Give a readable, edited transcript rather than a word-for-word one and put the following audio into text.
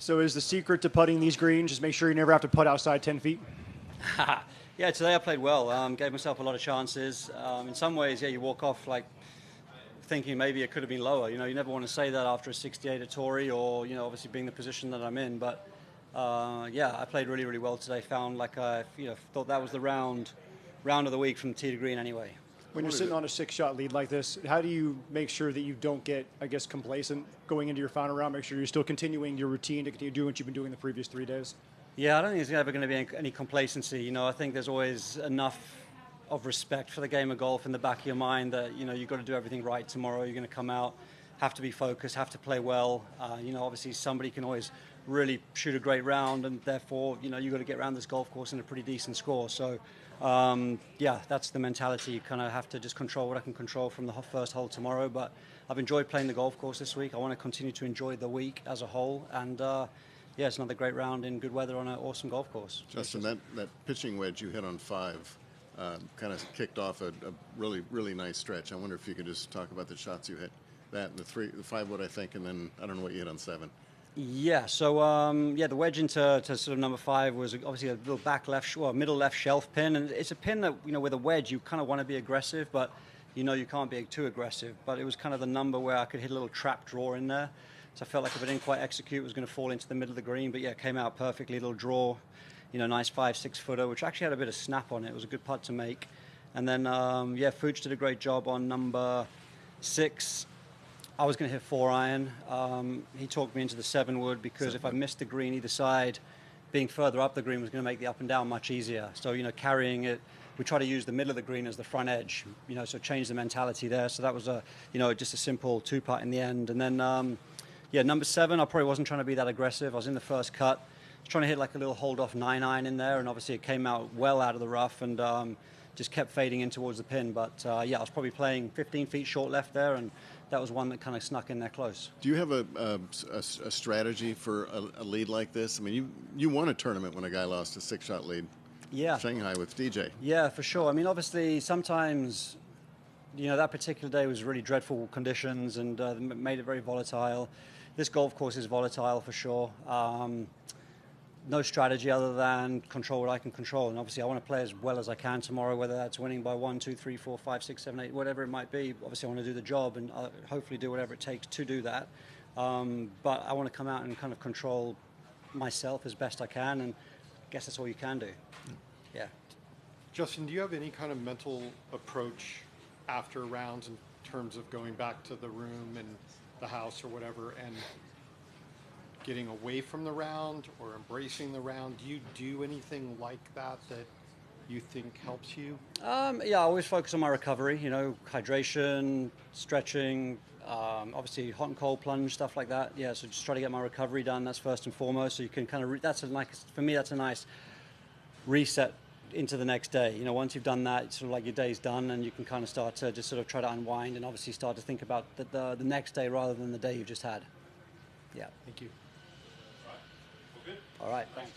So is the secret to putting these greens just make sure you never have to putt outside 10 feet? Yeah, today I played well. Gave myself a lot of chances. In some ways, yeah, you walk off like thinking maybe it could have been lower. You know, you never want to say that after a 68 at Torrey or, you know, obviously being the position that I'm in. But, yeah, I played really, really well today. Found like I, thought that was the round of the week from tee to green anyway. When you're sitting on a 6-shot lead like this, how do you make sure that you don't get, I guess, complacent going into your final round? Make sure you're still continuing your routine to continue doing what you've been doing the previous 3 days? Yeah, I don't think there's ever going to be any complacency. You know, I think there's always enough of respect for the game of golf in the back of your mind that, you know, you've got to do everything right tomorrow. You're going to come out, have to be focused, have to play well. You know, obviously somebody can always really shoot a great round, and therefore, you know, you've got to get around this golf course in a pretty decent score. So, yeah, that's the mentality. You kind of have to just control what I can control from the first hole tomorrow. But I've enjoyed playing the golf course this week. I want to continue to enjoy the week as a whole. And, yeah, it's another great round in good weather on an awesome golf course. Justin, that pitching wedge you hit on 5 kind of kicked off a really, really nice stretch. I wonder if you could just talk about the shots you hit. That, the 5-wood, I think, and then I don't know what you hit on 7. Yeah, so yeah, the wedge into sort of number 5 was obviously a little middle left shelf pin, and it's a pin that, you know, with a wedge you kind of want to be aggressive, but you know you can't be too aggressive. But it was kind of the number where I could hit a little trap draw in there, so I felt like if I didn't quite execute, it was going to fall into the middle of the green. But yeah, it came out perfectly, little draw, you know, nice 5-6 footer, which actually had a bit of snap on it. It was a good putt to make, and then yeah, Fuchs did a great job on number 6. I was going to hit 4-iron. He talked me into the 7-wood because if I missed the green either side, being further up the green was going to make the up and down much easier. So, you know, carrying it, we try to use the middle of the green as the front edge, you know, so change the mentality there. So that was just a simple 2-putt in the end. And then, yeah, number 7, I probably wasn't trying to be that aggressive. I was in the first cut. I was trying to hit like a little hold-off 9-iron in there, and obviously it came out well out of the rough and just kept fading in towards the pin. But, yeah, I was probably playing 15 feet short left there, and that was one that kind of snuck in there close. Do you have a strategy for a lead like this? I mean, you won a tournament when a guy lost a 6-shot lead. Yeah. Shanghai with DJ. Yeah, for sure. I mean, obviously, sometimes, you know, that particular day was really dreadful conditions and made it very volatile. This golf course is volatile for sure. No strategy other than control what I can control. And obviously I want to play as well as I can tomorrow, whether that's winning by 1, 2, 3, 4, 5, 6, 7, 8, whatever it might be. Obviously I want to do the job and hopefully do whatever it takes to do that. But I want to come out and kind of control myself as best I can, and I guess that's all you can do. Yeah. Justin, do you have any kind of mental approach after rounds in terms of going back to the room and the house or whatever and getting away from the round or embracing the round? Do you do anything like that you think helps you? Yeah, I always focus on my recovery, you know, hydration, stretching, obviously hot and cold plunge, stuff like that. Yeah, so just try to get my recovery done. That's first and foremost. So you can kind of, for me, that's a nice reset into the next day. You know, once you've done that, it's sort of like your day's done, and you can kind of start to just sort of try to unwind and obviously start to think about the next day rather than the day you've just had. Yeah. Thank you. All right. Thanks.